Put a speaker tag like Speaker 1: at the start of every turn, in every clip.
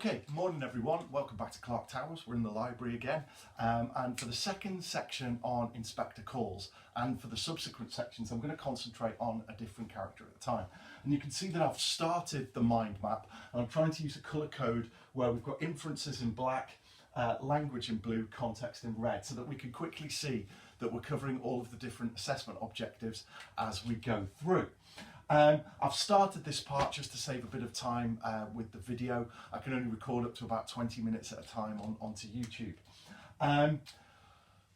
Speaker 1: Okay, morning everyone. Welcome back to Clarke Towers. We're in the library again. And for the second section on Inspector Calls, and for the subsequent sections, I'm going to concentrate on a different character at a time. And you can see that I've started the mind map, and I'm trying to use a colour code where we've got inferences in black, language in blue, context in red, so that we can quickly see that we're covering all of the different assessment objectives as we go through. I've started this part just to save a bit of time with the video. I can only record up to about 20 minutes at a time onto YouTube.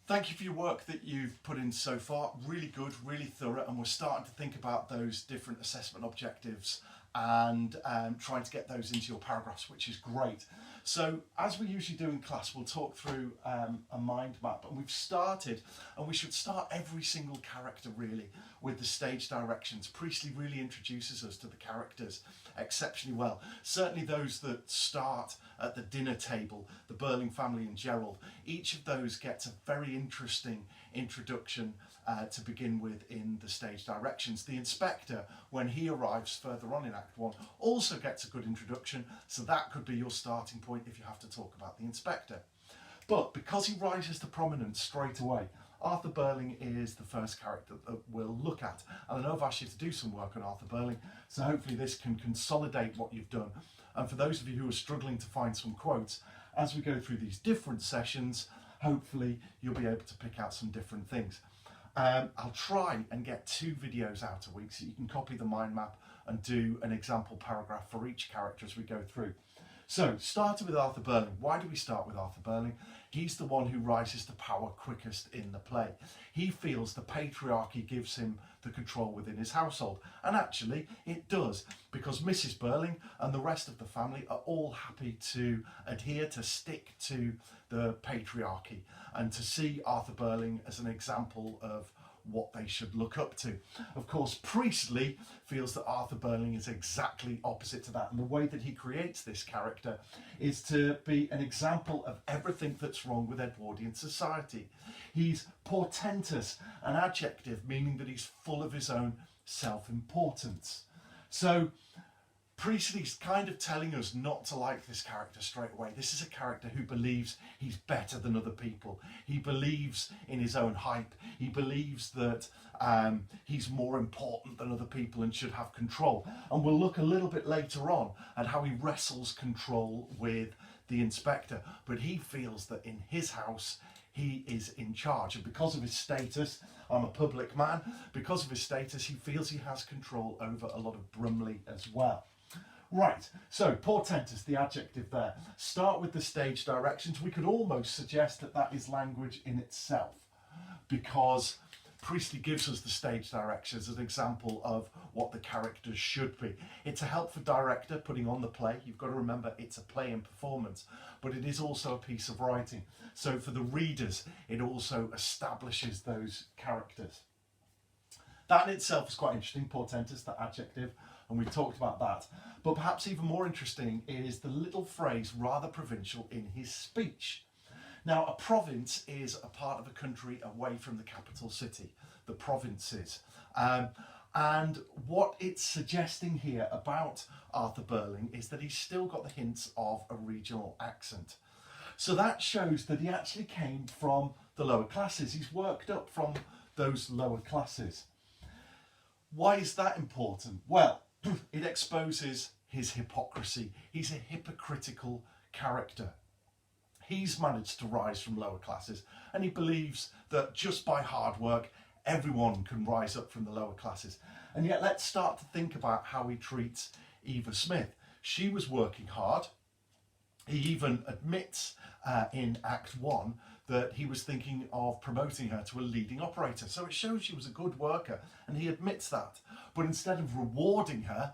Speaker 1: Thank you for your work that you've put in so far. Really good, really thorough, and we're starting to think about those different assessment objectives and trying to get those into your paragraphs, which is great. So as we usually do in class, we'll talk through a mind map, and we've started, and we should start every single character really with the stage directions. Priestley really introduces us to the characters exceptionally well. Certainly those that start at the dinner table, the Birling family and Gerald, each of those gets a very interesting introduction to begin with in the stage directions. The inspector, when he arrives further on in Act 1, also gets a good introduction, so that could be your starting point if you have to talk about the inspector. But because he rises to prominence straight away, Arthur Birling is the first character that we'll look at. And I know I've asked you to do some work on Arthur Birling, so hopefully this can consolidate what you've done. And for those of you who are struggling to find some quotes, as we go through these different sessions, hopefully you'll be able to pick out some different things. I'll try and get 2 videos out a week so you can copy the mind map and do an example paragraph for each character as we go through. So, starting with Arthur Birling. Why do we start with Arthur Birling? He's the one who rises to power quickest in the play. He feels the patriarchy gives him the control within his household. And actually, it does, because Mrs. Birling and the rest of the family are all happy to adhere, to stick to the patriarchy, and to see Arthur Birling as an example of what they should look up to. Of course, Priestley feels that Arthur Birling is exactly opposite to that, and the way that he creates this character is to be an example of everything that's wrong with Edwardian society. He's portentous, an adjective meaning that he's full of his own self-importance. So Priestley's kind of telling us not to like this character straight away. This is a character who believes he's better than other people. He believes in his own hype. He believes that he's more important than other people and should have control. And we'll look a little bit later on at how he wrestles control with the inspector. But he feels that in his house, he is in charge, and because of his status, I'm a public man, because of his status, he feels he has control over a lot of Brumley as well. Right, so portentous, the adjective there. Start with the stage directions. We could almost suggest that that is language in itself, because Priestley gives us the stage directions as an example of what the characters should be. It's a helpful director putting on the play. You've got to remember it's a play and performance, but it is also a piece of writing. So for the readers, it also establishes those characters. That in itself is quite interesting, portentous, that adjective, and we've talked about that. But perhaps even more interesting is the little phrase, rather provincial, in his speech. Now, a province is a part of a country away from the capital city, the provinces. And what it's suggesting here about Arthur Birling is that he's still got the hints of a regional accent. So that shows that he actually came from the lower classes. He's worked up from those lower classes. Why is that important? Well, it exposes his hypocrisy. He's a hypocritical character. He's managed to rise from lower classes, and he believes that just by hard work, everyone can rise up from the lower classes. And yet let's start to think about how he treats Eva Smith. She was working hard. He even admits in Act 1 that he was thinking of promoting her to a leading operator. So it shows she was a good worker, and he admits that. But instead of rewarding her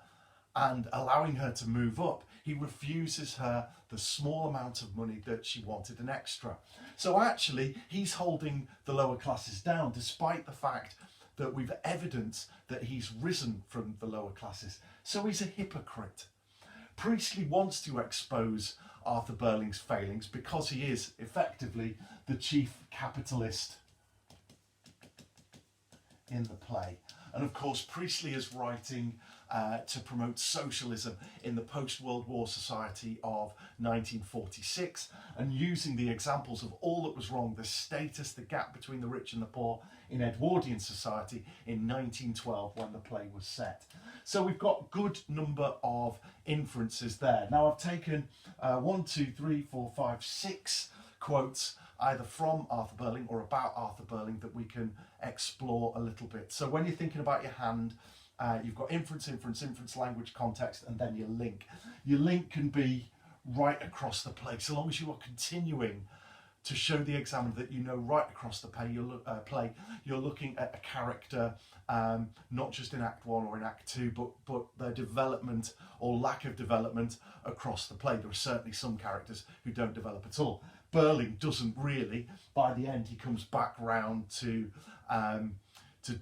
Speaker 1: and allowing her to move up, he refuses her the small amount of money that she wanted an extra. So actually, he's holding the lower classes down, despite the fact that we've evidence that he's risen from the lower classes. So he's a hypocrite. Priestley wants to expose Arthur Birling's failings because he is effectively the chief capitalist in the play. And of course, Priestley is writing to promote socialism in the post-World War society of 1946 and using the examples of all that was wrong, the status, the gap between the rich and the poor in Edwardian society in 1912 when the play was set. So we've got a good number of inferences there. Now I've taken 6 quotes either from Arthur Birling or about Arthur Birling that we can explore a little bit. So when you're thinking about your hand, you've got inference, language, context, and then your link. Your link can be right across the play, so long as you are continuing to show the examiner that you know right across the play, you're looking at a character, not just in Act 1 or in Act 2, but their development or lack of development across the play. There are certainly some characters who don't develop at all. Birling doesn't really. By the end, he comes back round to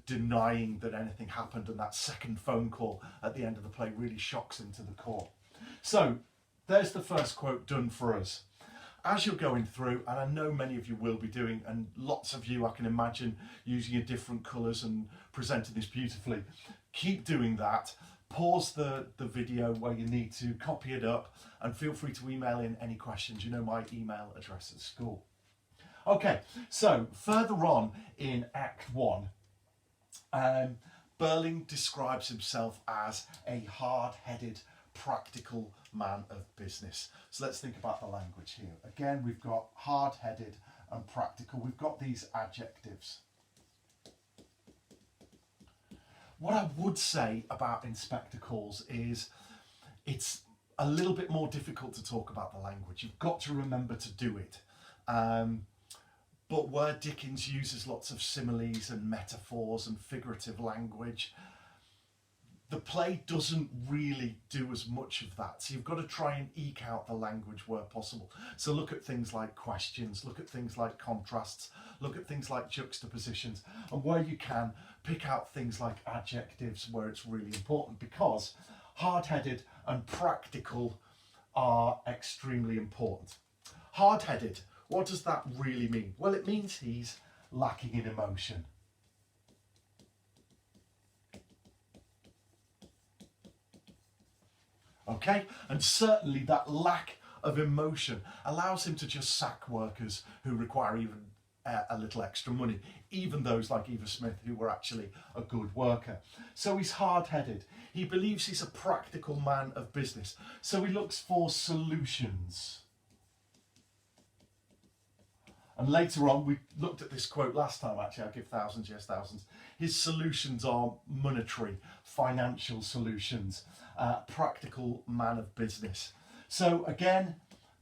Speaker 1: denying that anything happened, and that second phone call at the end of the play really shocks him to the core. So there's the first quote done for us. As you're going through, and I know many of you will be doing, and lots of you I can imagine using your different colours and presenting this beautifully, keep doing that. Pause the video where you need to, copy it up, and feel free to email in any questions. You know my email address at school. Okay, so further on in Act 1, Birling describes himself as a hard-headed, practical man of business. So let's think about the language here. Again, we've got hard-headed and practical. We've got these adjectives. What I would say about Inspector Calls is it's a little bit more difficult to talk about the language. You've got to remember to do it. But where Dickens uses lots of similes and metaphors and figurative language, the play doesn't really do as much of that. So you've got to try and eke out the language where possible. So look at things like questions, look at things like contrasts, look at things like juxtapositions, and where you can, pick out things like adjectives where it's really important, because hard-headed and practical are extremely important. Hard-headed, what does that really mean? Well, it means he's lacking in emotion. Okay, and certainly that lack of emotion allows him to just sack workers who require even a little extra money, even those like Eva Smith who were actually a good worker. So he's hard-headed. He believes he's a practical man of business. So he looks for solutions. And later on, we looked at this quote last time, actually, I give thousands, yes, thousands. His solutions are monetary, financial solutions, practical man of business. So again,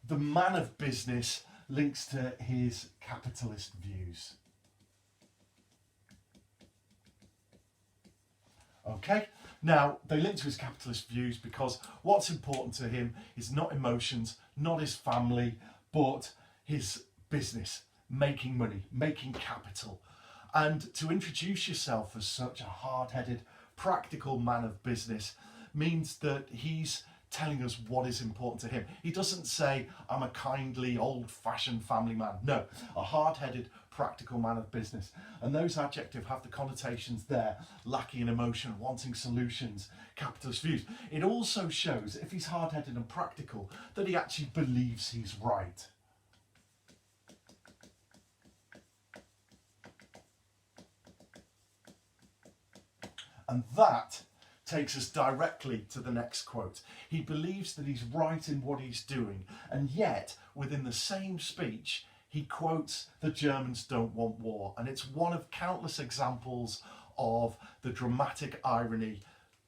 Speaker 1: the man of business links to his capitalist views. Okay, now they link to his capitalist views because what's important to him is not emotions, not his family, but his business, making money, making capital. And to introduce yourself as such a hard-headed, practical man of business means that he's telling us what is important to him. He doesn't say, I'm a kindly, old-fashioned family man. No, a hard-headed, practical man of business. And those adjectives have the connotations there, lacking in emotion, wanting solutions, capitalist views. It also shows, if he's hard-headed and practical, that he actually believes he's right. And that takes us directly to the next quote. He believes that he's right in what he's doing, and yet, within the same speech, he quotes, "The Germans don't want war." And it's one of countless examples of the dramatic irony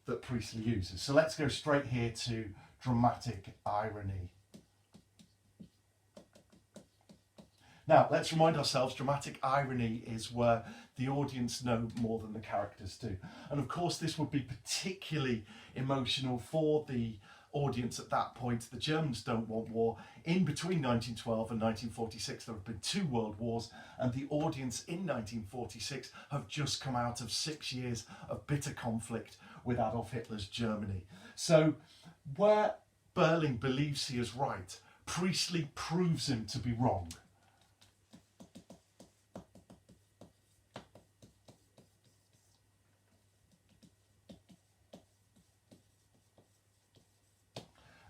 Speaker 1: that Priestley uses. So let's go straight here to dramatic irony. Now, let's remind ourselves, dramatic irony is where the audience know more than the characters do. And of course, this would be particularly emotional for the audience at that point. The Germans don't want war. In between 1912 and 1946, there have been 2 world wars, and the audience in 1946 have just come out of 6 years of bitter conflict with Adolf Hitler's Germany. So, where Birling believes he is right, Priestley proves him to be wrong.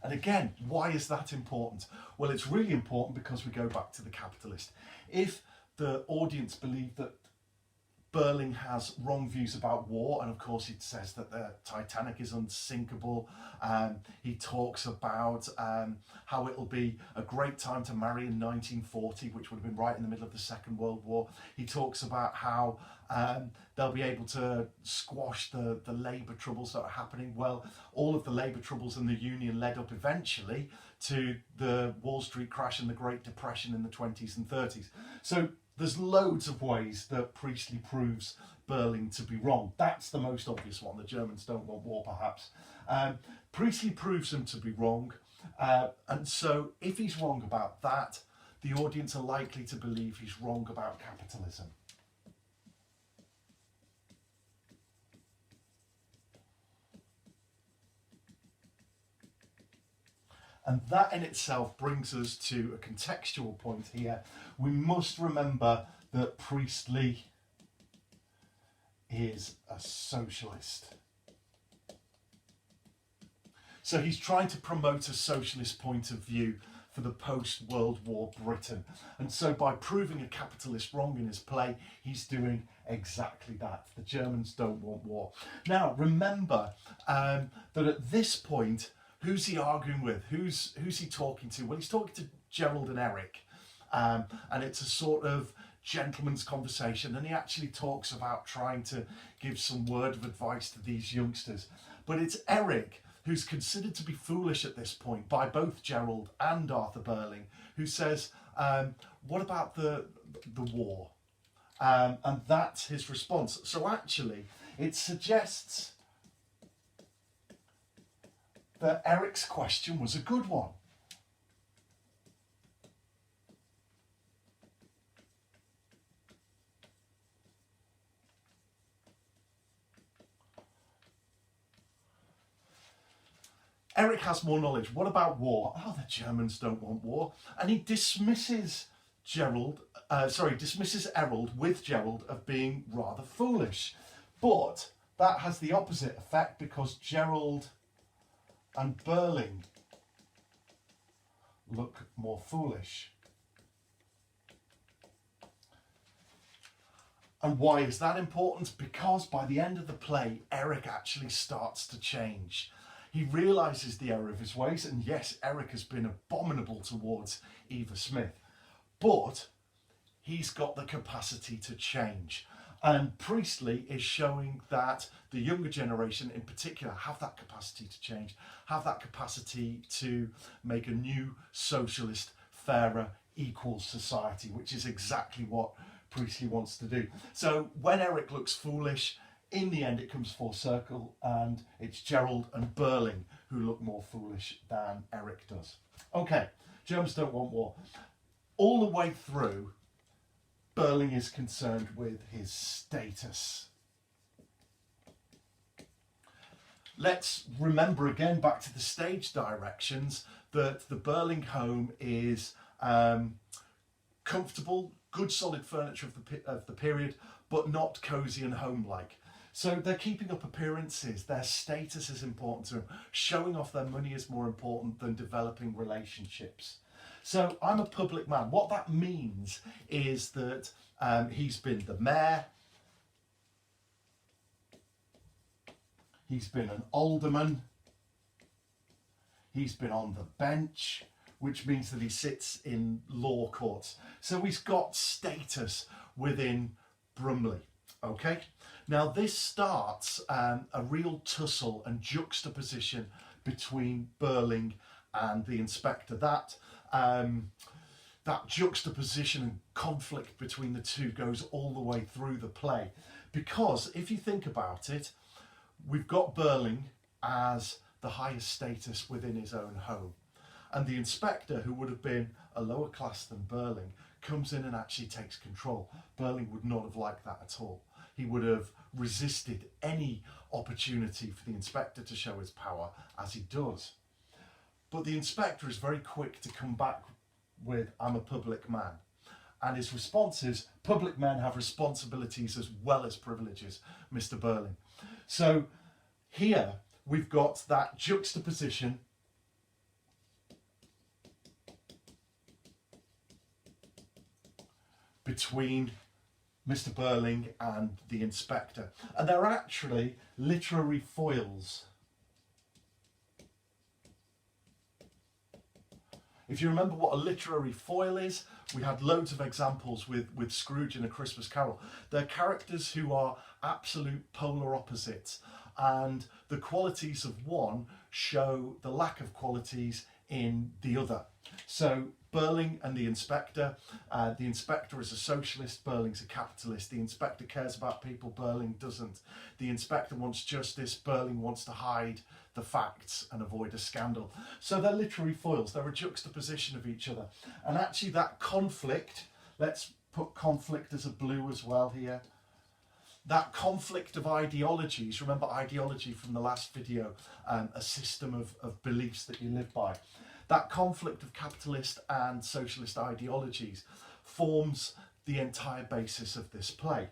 Speaker 1: And again, why is that important? Well, it's really important because we go back to the capitalist. If the audience believe that Birling has wrong views about war, and of course he says that the Titanic is unsinkable. He talks about how it'll be a great time to marry in 1940, which would have been right in the middle of the Second World War. He talks about how they'll be able to squash the labour troubles that are happening. Well, all of the labour troubles in the Union led up eventually to the Wall Street crash and the Great Depression in the 20s and 30s. So there's loads of ways that Priestley proves Birling to be wrong. That's the most obvious one. The Germans don't want war, perhaps. Priestley proves him to be wrong. And so if he's wrong about that, the audience are likely to believe he's wrong about capitalism. And that in itself brings us to a contextual point here. We must remember that Priestley is a socialist. So he's trying to promote a socialist point of view for the post-World War Britain. And so by proving a capitalist wrong in his play, he's doing exactly that. The Germans don't want war. Now, remember that at this point, who's he arguing with? Who's he talking to? Well, he's talking to Gerald and Eric. And it's a sort of gentleman's conversation. And he actually talks about trying to give some word of advice to these youngsters. But it's Eric, who's considered to be foolish at this point by both Gerald and Arthur Birling, who says, what about the war? And that's his response. So actually, it suggests that Eric's question was a good one. Eric has more knowledge. What about war? Oh, the Germans don't want war. And he dismisses Errol with Gerald of being rather foolish. But that has the opposite effect because Gerald and Birling look more foolish. And why is that important? Because by the end of the play, Eric actually starts to change. He realises the error of his ways, and yes, Eric has been abominable towards Eva Smith, but he's got the capacity to change. And Priestley is showing that the younger generation in particular have that capacity to change, have that capacity to make a new socialist, fairer, equal society, which is exactly what Priestley wants to do. So when Eric looks foolish, in the end it comes full circle and it's Gerald and Birling who look more foolish than Eric does. Okay, Germans don't want war. All the way through, Birling is concerned with his status. Let's remember again back to the stage directions that the Birling home is comfortable, good solid furniture of the period, but not cosy and home-like. So they're keeping up appearances, their status is important to them. Showing off their money is more important than developing relationships. So I'm a public man. What that means is that he's been the mayor, he's been an alderman, he's been on the bench, which means that he sits in law courts. So he's got status within Brumley, okay? Now this starts a real tussle and juxtaposition between Birling and the inspector. That juxtaposition and conflict between the two goes all the way through the play. Because if you think about it, we've got Birling as the highest status within his own home. And the inspector, who would have been a lower class than Birling, comes in and actually takes control. Birling would not have liked that at all. He would have resisted any opportunity for the inspector to show his power, as he does. But the inspector is very quick to come back with, I'm a public man. And his response is, public men have responsibilities as well as privileges, Mr. Birling. So here we've got that juxtaposition between Mr. Birling and the inspector. And they're actually literary foils. If you remember what a literary foil is, we had loads of examples with Scrooge in A Christmas Carol. They're characters who are absolute polar opposites, and the qualities of one show the lack of qualities in the other. So Birling and the inspector is a socialist, Birling's a capitalist. The inspector cares about people, Birling doesn't. The inspector wants justice, Birling wants to hide the facts and avoid a scandal. So they're literary foils, they're a juxtaposition of each other. And actually that conflict, let's put conflict as a blue as well here. That conflict of ideologies, remember ideology from the last video, a system of beliefs that you live by. That conflict of capitalist and socialist ideologies forms the entire basis of this play.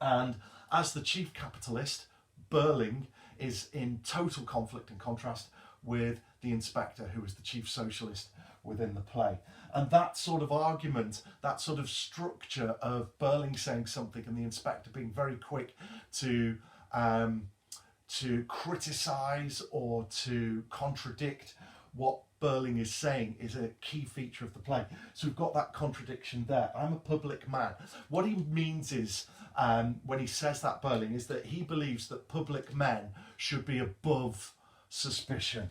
Speaker 1: And as the chief capitalist, Birling is in total conflict and contrast with the inspector, who is the chief socialist within the play. And that sort of argument, that sort of structure of Birling saying something and the inspector being very quick to criticise or to contradict what Birling is saying is a key feature of the play. So we've got that contradiction there. I'm a public man. What he means is, when he says that, Birling, is that he believes that public men should be above suspicion.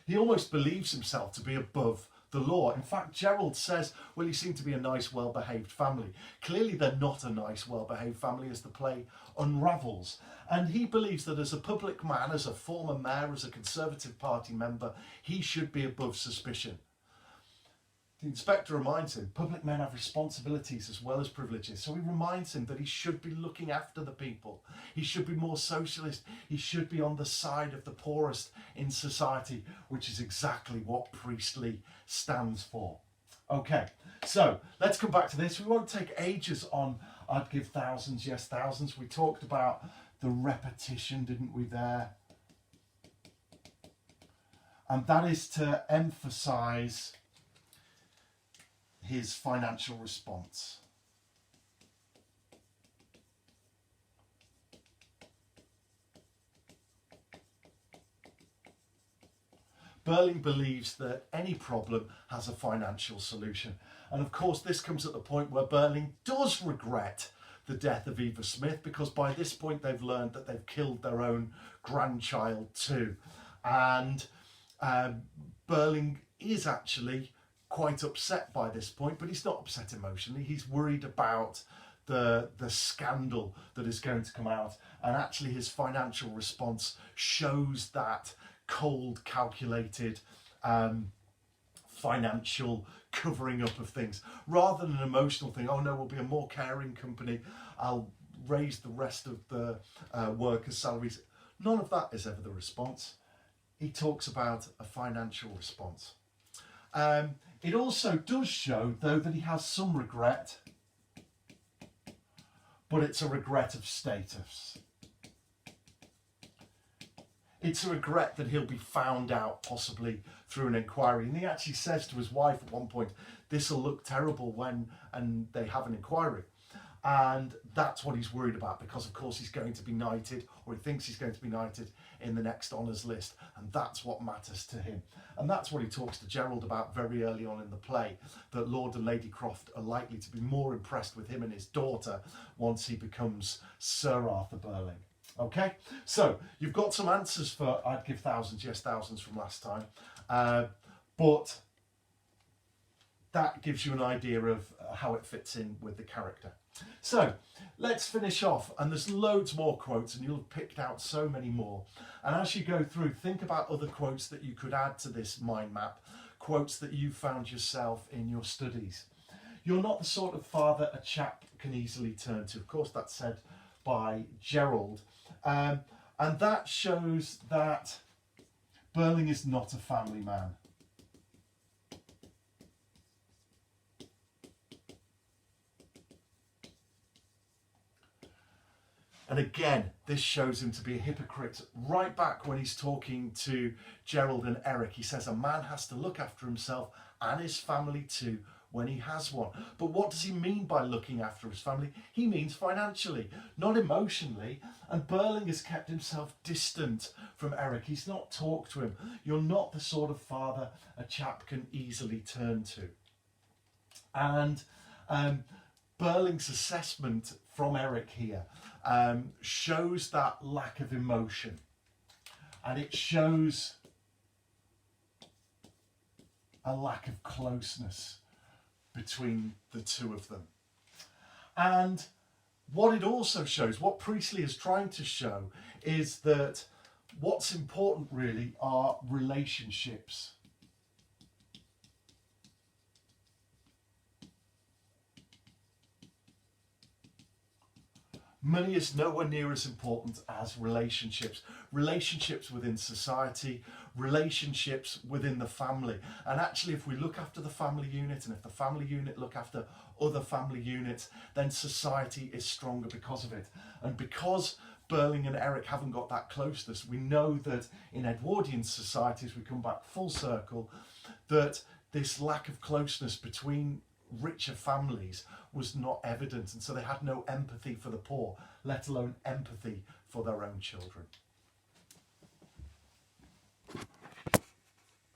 Speaker 1: He almost believes himself to be above the law. In fact, Gerald says, well, you seem to be a nice, well-behaved family. Clearly, they're not a nice, well-behaved family as the play unravels. And he believes that as a public man, as a former mayor, as a Conservative Party member, he should be above suspicion. The inspector reminds him, public men have responsibilities as well as privileges. So he reminds him that he should be looking after the people. He should be more socialist. He should be on the side of the poorest in society, which is exactly what Priestley stands for. Okay, so let's come back to this. We won't take ages on I'd give thousands, yes, thousands. We talked about the repetition, didn't we, there? And that is to emphasise his financial response. Birling believes that any problem has a financial solution. And of course, this comes at the point where Birling does regret the death of Eva Smith, because by this point they've learned that they've killed their own grandchild too. And Birling is actually quite upset by this point, but he's not upset emotionally. He's worried about the scandal that is going to come out, and actually his financial response shows that cold, calculated financial covering up of things, rather than an emotional thing. Oh no, we'll be a more caring company, I'll raise the rest of the workers' salaries. None of that is ever the response. He talks about a financial response. It also does show, though, that he has some regret, but it's a regret of status. It's a regret that he'll be found out, possibly through an inquiry. And he actually says to his wife at one point, this will look terrible when they have an inquiry. And that's what he's worried about, because of course he's going to be knighted, or he thinks he's going to be knighted in the next honours list, and that's what matters to him. And that's what he talks to Gerald about very early on in the play, that Lord and Lady Croft are likely to be more impressed with him and his daughter once he becomes Sir Arthur Birling. Okay, so you've got some answers for I'd give thousands, yes, thousands from last time, but that gives you an idea of how it fits in with the character. So let's finish off, and there's loads more quotes, and you'll have picked out so many more. And as you go through, think about other quotes that you could add to this mind map, quotes that you found yourself in your studies. You're not the sort of father a chap can easily turn to. Of course, that's said by Gerald. And that shows that Birling is not a family man. And again, this shows him to be a hypocrite. Right back when he's talking to Gerald and Eric, he says a man has to look after himself and his family too when he has one. But what does he mean by looking after his family? He means financially, not emotionally. And Birling has kept himself distant from Eric. He's not talked to him. You're not the sort of father a chap can easily turn to. And Birling's assessment from Eric here shows that lack of emotion, and it shows a lack of closeness between the two of them. And what it also shows, what Priestley is trying to show, is that what's important really are relationships. Money is nowhere near as important as relationships. Relationships within society, relationships within the family. And actually, if we look after the family unit, and if the family unit look after other family units, then society is stronger because of it. And because Birling and Eric haven't got that closeness, we know that in Edwardian societies, we come back full circle, that this lack of closeness between richer families was not evident, and so they had no empathy for the poor, let alone empathy for their own children.